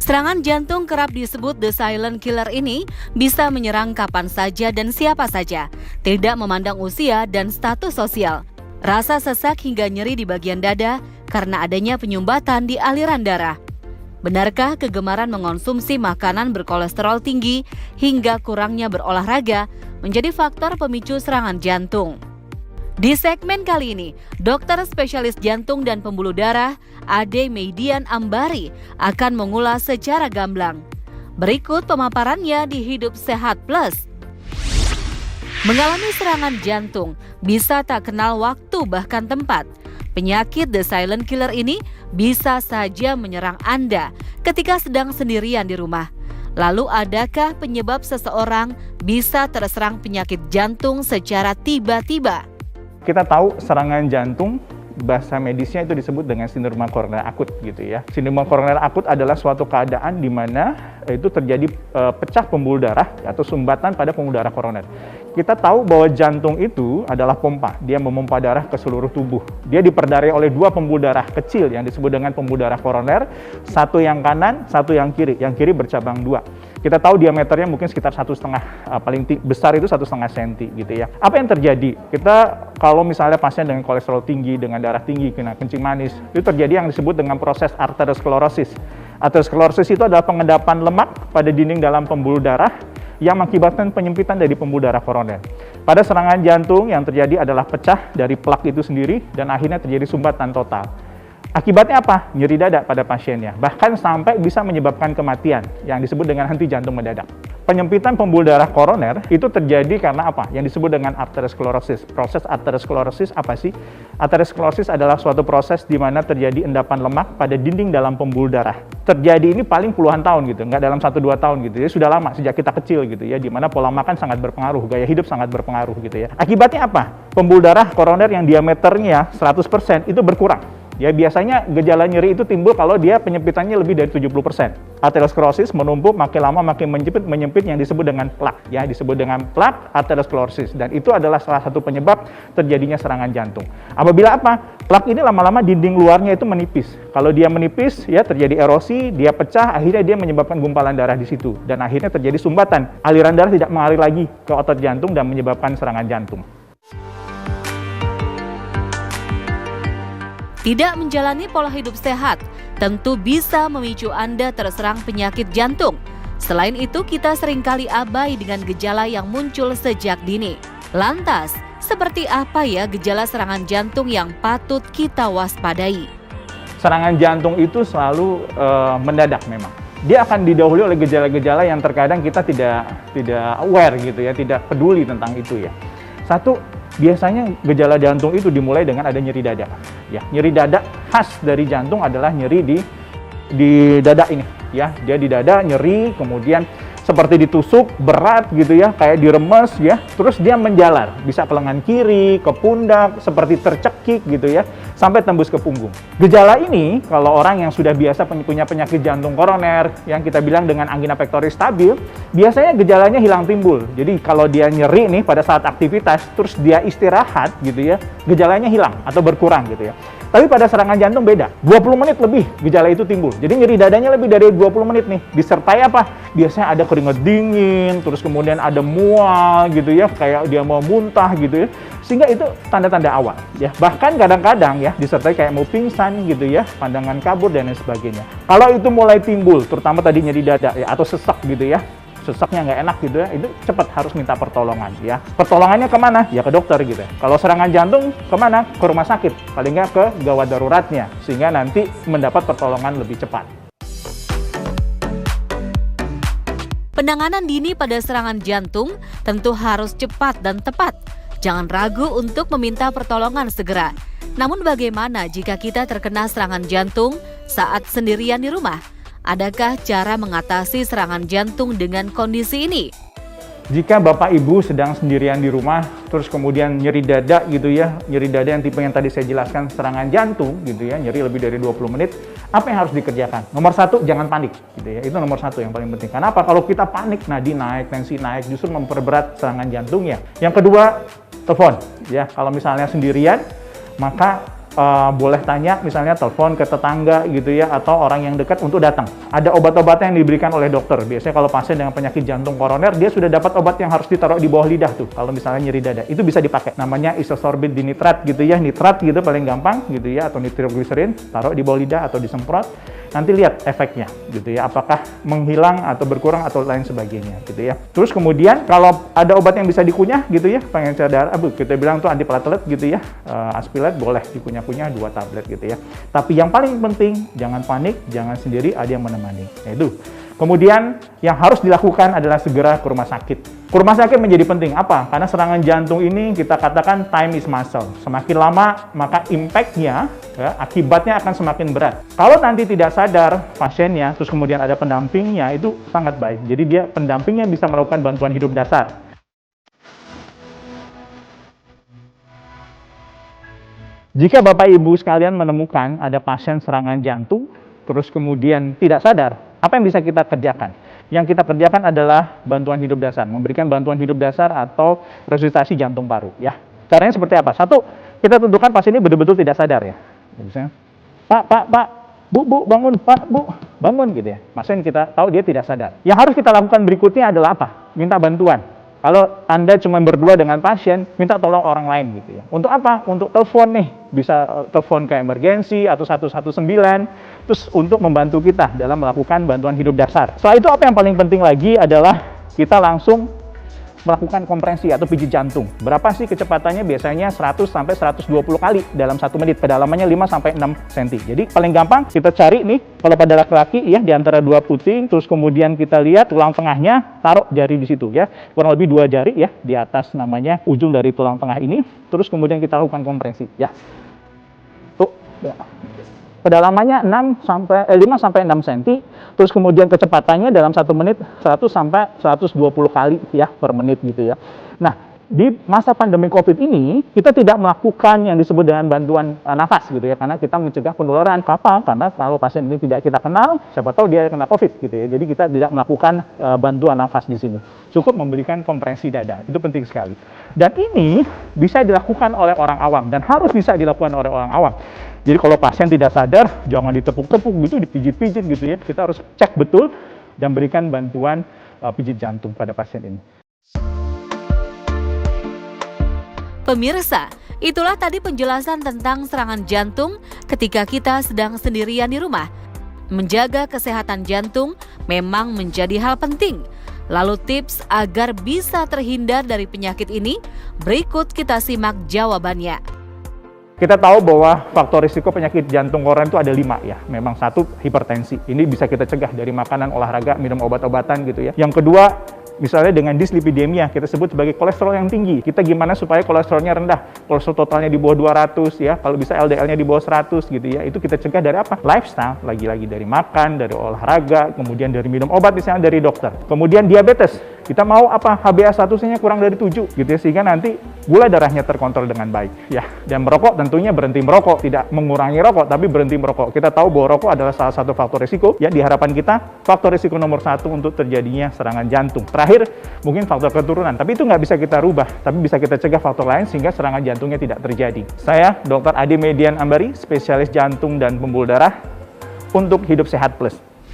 Serangan jantung kerap disebut the silent killer ini bisa menyerang kapan saja dan siapa saja, tidak memandang usia dan status sosial. Rasa sesak hingga nyeri di bagian dada karena adanya penyumbatan di aliran darah. Benarkah kegemaran mengonsumsi makanan berkolesterol tinggi hingga kurangnya berolahraga menjadi faktor pemicu serangan jantung? Di segmen kali ini, dokter spesialis jantung dan pembuluh darah Ade Meidian Ambari akan mengulas secara gamblang. Berikut pemaparannya di Hidup Sehat Plus. Mengalami serangan jantung bisa tak kenal waktu bahkan tempat. Penyakit the silent killer ini bisa saja menyerang Anda ketika sedang sendirian di rumah. Lalu adakah penyebab seseorang bisa terserang penyakit jantung secara tiba-tiba? Kita tahu serangan jantung, bahasa medisnya itu disebut dengan sindrom koroner akut gitu ya. Sindrom koroner akut adalah suatu keadaan di mana itu terjadi pecah pembuluh darah atau sumbatan pada pembuluh darah koroner. Kita tahu bahwa jantung itu adalah pompa, dia memompa darah ke seluruh tubuh. Dia diperdarai oleh dua pembuluh darah kecil yang disebut dengan pembuluh darah koroner, satu yang kanan, satu yang kiri bercabang dua. Kita tahu diameternya mungkin sekitar 1,5, paling besar itu 1,5 cm gitu ya. Apa yang terjadi? Kita kalau misalnya pasien dengan kolesterol tinggi, dengan darah tinggi, kena kencing manis, itu terjadi yang disebut dengan proses arteriosklerosis. Arteriosklerosis itu adalah pengendapan lemak pada dinding dalam pembuluh darah yang mengakibatkan penyempitan dari pembuluh darah koroner. Pada serangan jantung yang terjadi adalah pecah dari plak itu sendiri dan akhirnya terjadi sumbatan total. Akibatnya apa? Nyeri dada pada pasiennya, bahkan sampai bisa menyebabkan kematian yang disebut dengan henti jantung mendadak. Penyempitan pembuluh darah koroner itu terjadi karena apa? Yang disebut dengan arteriosklerosis. Proses arteriosklerosis apa sih? Arteriosklerosis adalah suatu proses di mana terjadi endapan lemak pada dinding dalam pembuluh darah. Terjadi ini paling puluhan tahun gitu, nggak dalam 1-2 tahun gitu ya, sudah lama sejak kita kecil gitu ya, di mana pola makan sangat berpengaruh, gaya hidup sangat berpengaruh gitu ya. Akibatnya apa? Pembuluh darah koroner yang diameternya 100% itu berkurang. Ya, biasanya gejala nyeri itu timbul kalau dia penyempitannya lebih dari 70%. Arteriosklerosis menumpuk, makin lama makin menyempit yang disebut dengan plak. Ya, disebut dengan plak arteriosklerosis. Dan itu adalah salah satu penyebab terjadinya serangan jantung. Apabila apa? Plak ini lama-lama dinding luarnya itu menipis. Kalau dia menipis, ya terjadi erosi, dia pecah, akhirnya dia menyebabkan gumpalan darah di situ. Dan akhirnya terjadi sumbatan. Aliran darah tidak mengalir lagi ke otot jantung dan menyebabkan serangan jantung. Tidak menjalani pola hidup sehat tentu bisa memicu Anda terserang penyakit jantung. Selain itu, kita seringkali abai dengan gejala yang muncul sejak dini. Lantas, seperti apa ya gejala serangan jantung yang patut kita waspadai? Serangan jantung itu selalu mendadak memang. Dia akan didahului oleh gejala-gejala yang terkadang kita tidak aware gitu ya, tidak peduli tentang itu ya. Satu, biasanya gejala jantung itu dimulai dengan ada nyeri dada. Ya, nyeri dada khas dari jantung adalah nyeri di dada ini. Ya, dia di dada nyeri, kemudian seperti ditusuk berat gitu ya, kayak diremes ya. Terus dia menjalar, bisa ke lengan kiri, ke pundak, seperti tercekik gitu ya, sampai tembus ke punggung. Gejala ini kalau orang yang sudah biasa punya penyakit jantung koroner yang kita bilang dengan angina pectoris stabil, biasanya gejalanya hilang timbul. Jadi kalau dia nyeri nih pada saat aktivitas, terus dia istirahat gitu ya, gejalanya hilang atau berkurang gitu ya. Tapi pada serangan jantung beda, 20 menit lebih gejala itu timbul. Jadi nyeri dadanya lebih dari 20 menit nih. Disertai apa? Biasanya ada keringat dingin, terus kemudian ada mual gitu ya, kayak dia mau muntah gitu ya. Sehingga itu tanda-tanda awal ya. Bahkan kadang-kadang ya disertai kayak mau pingsan gitu ya, pandangan kabur dan lain sebagainya. Kalau itu mulai timbul, terutama tadi nyeri dada ya, atau sesak gitu ya, sesaknya nggak enak gitu ya, itu cepat harus minta pertolongan ya. Pertolongannya kemana? Ya ke dokter gitu ya. Kalau serangan jantung kemana? Ke rumah sakit, paling nggak ke gawat daruratnya, sehingga nanti mendapat pertolongan lebih cepat. Penanganan dini pada serangan jantung tentu harus cepat dan tepat. Jangan ragu untuk meminta pertolongan segera. Namun bagaimana jika kita terkena serangan jantung saat sendirian di rumah? Adakah cara mengatasi serangan jantung dengan kondisi ini? Jika Bapak Ibu sedang sendirian di rumah, terus kemudian nyeri dada gitu ya, nyeri dada yang tipe yang tadi saya jelaskan serangan jantung gitu ya, nyeri lebih dari 20 menit, apa yang harus dikerjakan? Nomor satu, jangan panik gitu ya, itu nomor satu yang paling penting. Kenapa? Kalau kita panik, nadi naik, tensi naik, justru memperberat serangan jantungnya. Yang kedua, telepon ya, kalau misalnya sendirian, maka boleh tanya, misalnya telepon ke tetangga gitu ya, atau orang yang dekat untuk datang. Ada obat-obatan yang diberikan oleh dokter. Biasanya kalau pasien dengan penyakit jantung koroner, dia sudah dapat obat yang harus ditaruh di bawah lidah tuh. Kalau misalnya nyeri dada, itu bisa dipakai. Namanya isosorbit dinitrat gitu ya, nitrat gitu paling gampang gitu ya, atau nitrogliserin, taruh di bawah lidah atau disemprot. Nanti lihat efeknya gitu ya, apakah menghilang atau berkurang atau lain sebagainya gitu ya. Terus kemudian kalau ada obat yang bisa dikunyah gitu ya, pengen cadar, kita bilang tuh antiplatelet gitu ya, aspilat boleh dikunyah-kunyah 2 tablet gitu ya. Tapi yang paling penting jangan panik, jangan sendiri, ada yang menemani. Itu. Kemudian yang harus dilakukan adalah segera ke rumah sakit. Ke rumah sakit menjadi penting. Apa? Karena serangan jantung ini kita katakan time is muscle. Semakin lama maka impact-nya, ya, akibatnya akan semakin berat. Kalau nanti tidak sadar pasiennya, terus kemudian ada pendampingnya, itu sangat baik. Jadi dia pendampingnya bisa melakukan bantuan hidup dasar. Jika Bapak Ibu sekalian menemukan ada pasien serangan jantung, terus kemudian tidak sadar, apa yang bisa kita kerjakan? Yang kita kerjakan adalah bantuan hidup dasar, memberikan bantuan hidup dasar atau resusitasi jantung paru. Ya, caranya seperti apa? Satu, kita tentukan pasien ini betul-betul tidak sadar ya. Misalnya, Pak, Bu, bangun, Pak, Bu, bangun gitu ya. Pasien kita tahu dia tidak sadar. Yang harus kita lakukan berikutnya adalah apa? Minta bantuan. Kalau Anda cuma berdua dengan pasien, minta tolong orang lain gitu ya. Untuk apa? Untuk telepon nih, bisa telepon ke emergensi atau 119, terus untuk membantu kita dalam melakukan bantuan hidup dasar. Setelah itu apa yang paling penting lagi adalah kita langsung melakukan kompresi atau pijit jantung. Berapa sih kecepatannya? Biasanya 100 sampai 120 kali dalam 1 menit. Kedalamannya 5 sampai 6 cm. Jadi paling gampang kita cari nih, kalau pada laki-laki ya di antara 2 puting, terus kemudian kita lihat tulang tengahnya, taruh jari di situ ya. Kurang lebih 2 jari ya di atas namanya ujung dari tulang tengah ini. Terus kemudian kita lakukan kompresi ya. Tuh. Ya. Kedalamannya 5 sampai 6 cm, terus kemudian kecepatannya dalam 1 menit 100 sampai 120 kali ya per menit gitu ya. Nah, di masa pandemi COVID ini kita tidak melakukan yang disebut dengan bantuan nafas gitu ya, karena kita mencegah penularan. Apa? Karena kalau pasien ini tidak kita kenal, siapa tahu dia kena COVID gitu ya. Jadi kita tidak melakukan bantuan nafas di sini. Cukup memberikan kompresi dada. Itu penting sekali. Dan ini bisa dilakukan oleh orang awam dan harus bisa dilakukan oleh orang awam. Jadi kalau pasien tidak sadar, jangan ditepuk-tepuk gitu, dipijit-pijit gitu ya. Kita harus cek betul dan berikan bantuan pijit jantung pada pasien ini. Pemirsa, itulah tadi penjelasan tentang serangan jantung ketika kita sedang sendirian di rumah. Menjaga kesehatan jantung memang menjadi hal penting. Lalu tips agar bisa terhindar dari penyakit ini, berikut kita simak jawabannya. Kita tahu bahwa faktor risiko penyakit jantung koroner itu ada 5 ya. Memang satu, hipertensi. Ini bisa kita cegah dari makanan, olahraga, minum obat-obatan gitu ya. Yang kedua, misalnya dengan dislipidemia, kita sebut sebagai kolesterol yang tinggi. Kita gimana supaya kolesterolnya rendah? Kolesterol totalnya di bawah 200 ya. Kalau bisa LDL-nya di bawah 100 gitu ya. Itu kita cegah dari apa? Lifestyle, lagi-lagi dari makan, dari olahraga, kemudian dari minum obat misalnya dari dokter. Kemudian diabetes. Kita mau apa? HbA1c-nya kurang dari 7 gitu ya, sehingga nanti gula darahnya terkontrol dengan baik ya. Dan merokok tentunya berhenti merokok, tidak mengurangi rokok tapi berhenti merokok. Kita tahu bahwa rokok adalah salah satu faktor risiko ya, di harapan kita faktor risiko nomor 1 untuk terjadinya serangan jantung. Terakhir mungkin faktor keturunan, tapi itu nggak bisa kita rubah, tapi bisa kita cegah faktor lain sehingga serangan jantungnya tidak terjadi. Saya Dr. Adi Median Ambari, spesialis jantung dan pembuluh darah untuk Hidup Sehat Plus.